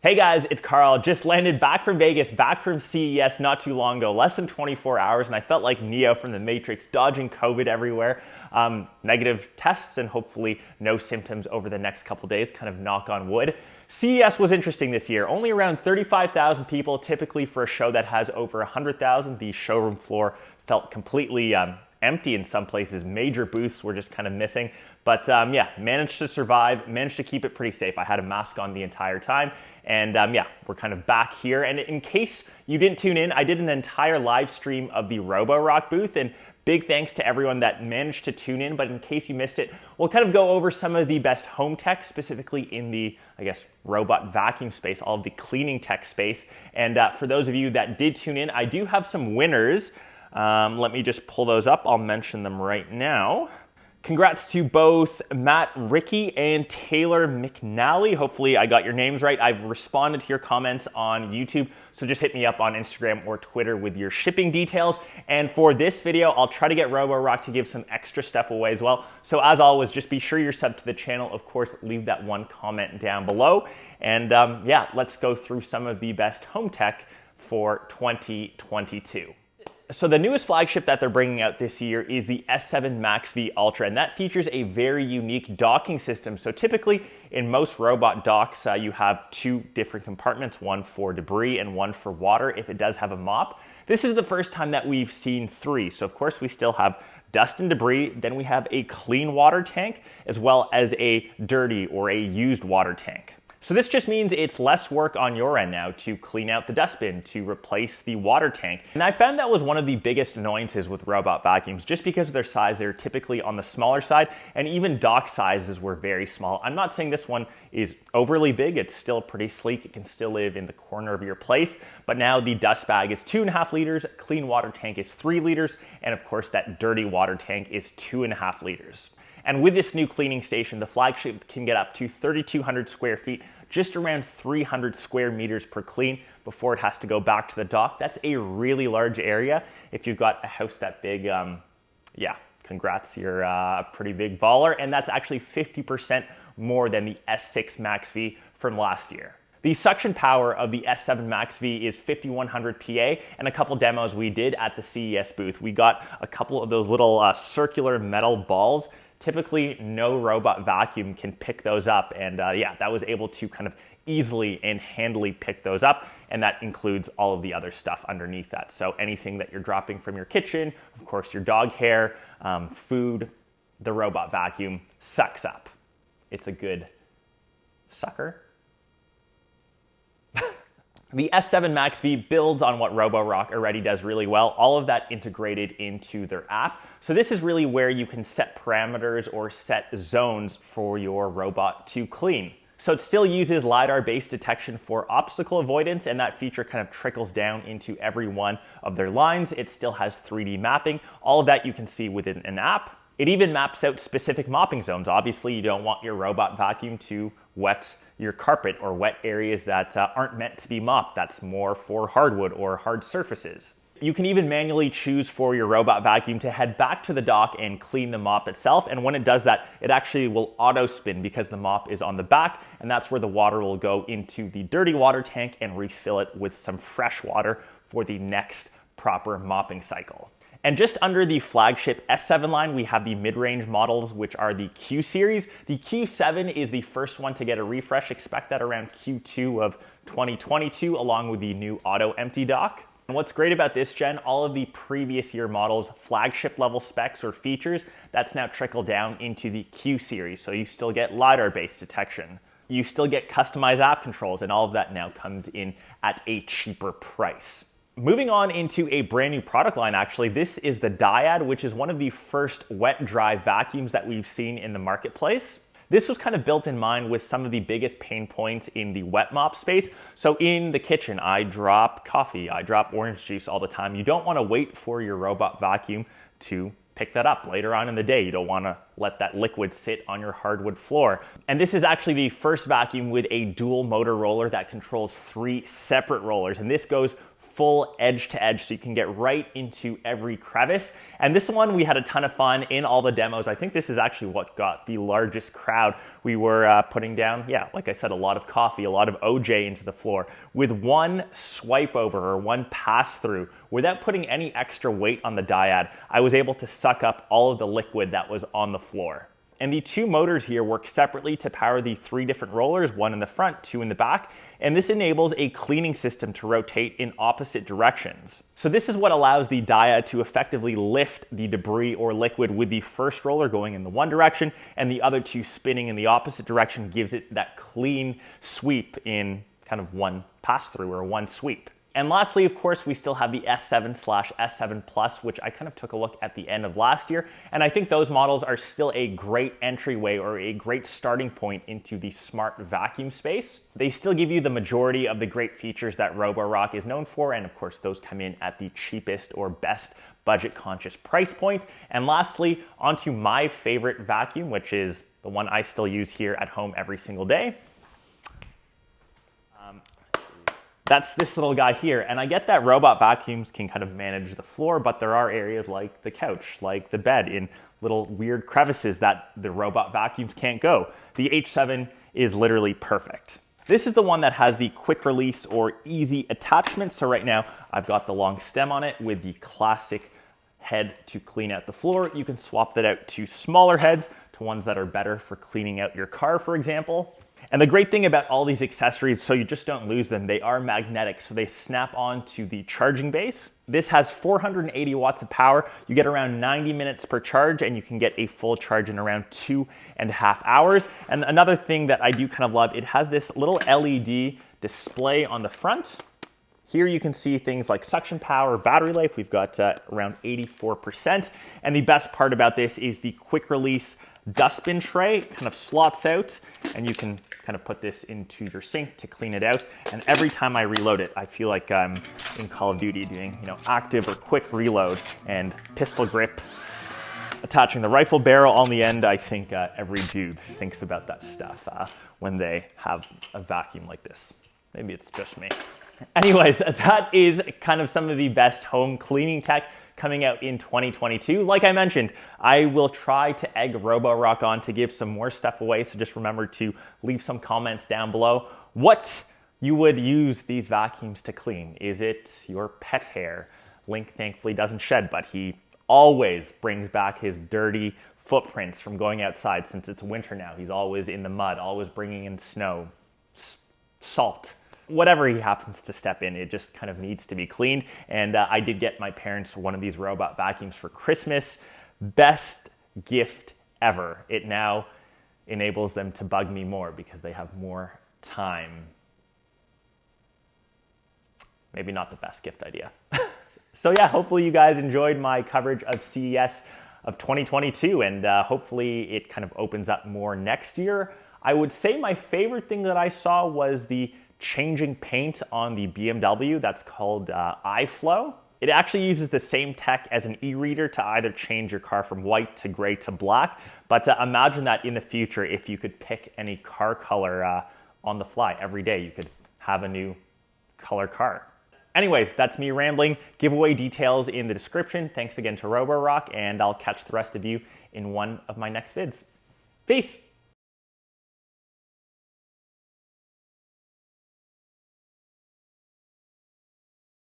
Hey guys, it's Karl. Just landed back from Vegas, back from CES not too long ago, less than 24 hours, and I felt like Neo from the Matrix, dodging COVID everywhere. Negative tests and hopefully no symptoms over the next couple days, kind of knock on wood. CES was interesting this year. Only around 35,000 people, typically for a show that has over 100,000. The showroom floor felt completely empty in some places. Major booths were just kind of missing. But yeah, managed to survive, managed to keep it pretty safe. I had a mask on the entire time. And yeah, we're kind of back here. And in case you didn't tune in, I did an entire live stream of the Roborock booth. And big thanks to everyone that managed to tune in. But in case you missed it, we'll kind of go over some of the best home tech, specifically in the, I guess, robot vacuum space, all of the cleaning tech space. And for those of you that did tune in, I do have some winners. Let me just pull those up. I'll mention them right now. Congrats to both Matt Ricky and Taylor McNally. Hopefully I got your names right. I've responded to your comments on YouTube, so just hit me up on Instagram or Twitter with your shipping details. And for this video, I'll try to get Roborock to give some extra stuff away as well. So as always, just be sure you're subbed to the channel. Of course, leave that one comment down below. And yeah, let's go through some of the best home tech for 2022. So the newest flagship that they're bringing out this year is the S7 MaxV Ultra, and that features a very unique docking system. So typically in most robot docks, you have two different compartments, one for debris and one for water if it does have a mop. This is the first time that we've seen three. So of course we still have dust and debris, then we have a clean water tank, as well as a dirty or a used water tank. So this just means it's less work on your end now to clean out the dustbin, to replace the water tank. And I found that was one of the biggest annoyances with robot vacuums. Just because of their size, they're typically on the smaller side, and even dock sizes were very small. I'm not saying this one is overly big. It's still pretty sleek. It can still live in the corner of your place. But now the dust bag is 2.5 liters, clean water tank is 3 liters, and of course that dirty water tank is 2.5 liters. And with this new cleaning station, the flagship can get up to 3,200 square feet, just around 300 square meters per clean before it has to go back to the dock. That's a really large area. If you've got a house that big, yeah, congrats, you're a pretty big baller. And that's actually 50% more than the S6 MaxV from last year. The suction power of the S7 MaxV is 5100 PA, and a couple demos we did at the CES booth. We got a couple of those little circular metal balls. Typically, no robot vacuum can pick those up, and yeah, that was able to kind of easily and handily pick those up, and that includes all of the other stuff underneath that. So anything that you're dropping from your kitchen, of course your dog hair, food, the robot vacuum sucks up. It's a good sucker. The S7 MaxV builds on what Roborock already does really well, all of that integrated into their app. So this is really where you can set parameters or set zones for your robot to clean. So it still uses LiDAR-based detection for obstacle avoidance, and that feature kind of trickles down into every one of their lines. It still has 3D mapping. All of that you can see within an app. It even maps out specific mopping zones. Obviously, you don't want your robot vacuum to wet your carpet or wet areas that aren't meant to be mopped. That's more for hardwood or hard surfaces. You can even manually choose for your robot vacuum to head back to the dock and clean the mop itself. And when it does that, it actually will auto spin because the mop is on the back, and that's where the water will go into the dirty water tank and refill it with some fresh water for the next proper mopping cycle. And just under the flagship S7 line, we have the mid-range models, which are the Q Series. The Q7 is the first one to get a refresh. Expect that around Q2 of 2022, along with the new auto empty dock. And what's great about this gen, all of the previous year models, flagship level specs or features, that's now trickled down into the Q Series. So you still get LiDAR-based detection. You still get customized app controls, and all of that now comes in at a cheaper price. Moving on into a brand new product line, actually, this is the Dyad, which is one of the first wet-dry vacuums that we've seen in the marketplace. This was kind of built in mind with some of the biggest pain points in the wet mop space. So in the kitchen, I drop coffee, I drop orange juice all the time. You don't want to wait for your robot vacuum to pick that up later on in the day. You don't want to let that liquid sit on your hardwood floor. And this is actually the first vacuum with a dual motor roller that controls 3 separate rollers. And this goes full edge to edge, so you can get right into every crevice. And this one, we had a ton of fun in all the demos. I think this is actually what got the largest crowd. We were putting down, yeah, like I said, a lot of coffee, a lot of OJ into the floor with one swipe over or one pass through without putting any extra weight on the Dyad. I was able to suck up all of the liquid that was on the floor. And the two motors here work separately to power the 3 different rollers, 1 in the front, 2 in the back. And this enables a cleaning system to rotate in opposite directions. So this is what allows the Dyad to effectively lift the debris or liquid with the first roller going in the one direction and the other 2 spinning in the opposite direction, gives it that clean sweep in kind of one pass through or one sweep. And lastly, of course, we still have the S7/S7 Plus, which I kind of took a look at the end of last year. And I think those models are still a great entryway or a great starting point into the smart vacuum space. They still give you the majority of the great features that Roborock is known for. And of course, those come in at the cheapest or best budget conscious price point. And lastly, onto my favorite vacuum, which is the one I still use here at home every single day. That's this little guy here. And I get that robot vacuums can kind of manage the floor, but there are areas like the couch, like the bed, in little weird crevices that the robot vacuums can't go. The H7 is literally perfect. This is the one that has the quick release or easy attachment. So right now I've got the long stem on it with the classic head to clean out the floor. You can swap that out to smaller heads, to ones that are better for cleaning out your car, for example. And the great thing about all these accessories, so you just don't lose them, they are magnetic, so they snap on to the charging base. This has 480 watts of power. You get around 90 minutes per charge, and you can get a full charge in around 2.5 hours. And another thing that I do kind of love, it has this little LED display on the front. Here you can see things like suction power, battery life. We've got around 84%. And the best part about this is the quick release dustbin tray. It kind of slots out, and you can kind of put this into your sink to clean it out. And every time I reload it, I feel like I'm in Call of Duty doing, active or quick reload and pistol grip, attaching the rifle barrel on the end. I think every dude thinks about that stuff when they have a vacuum like this. Maybe it's just me. Anyways, that is kind of some of the best home cleaning tech coming out in 2022. Like I mentioned, I will try to egg Roborock on to give some more stuff away, so just remember to leave some comments down below what you would use these vacuums to clean. Is it your pet hair? Link thankfully doesn't shed, but he always brings back his dirty footprints from going outside. Since it's winter now, he's always in the mud, always bringing in snow, salt. Whatever he happens to step in, it just kind of needs to be cleaned. And I did get my parents one of these robot vacuums for Christmas. Best gift ever. It now enables them to bug me more because they have more time. Maybe not the best gift idea. So yeah, hopefully you guys enjoyed my coverage of CES of 2022, and hopefully it kind of opens up more next year. I would say my favorite thing that I saw was the changing paint on the BMW. That's called iFlow. It actually uses the same tech as an e-reader to either change your car from white to gray to black. But imagine that in the future, if you could pick any car color on the fly every day, you could have a new color car. Anyways, that's me rambling. Giveaway details in the description. Thanks again to Roborock, and I'll catch the rest of you in one of my next vids. Peace.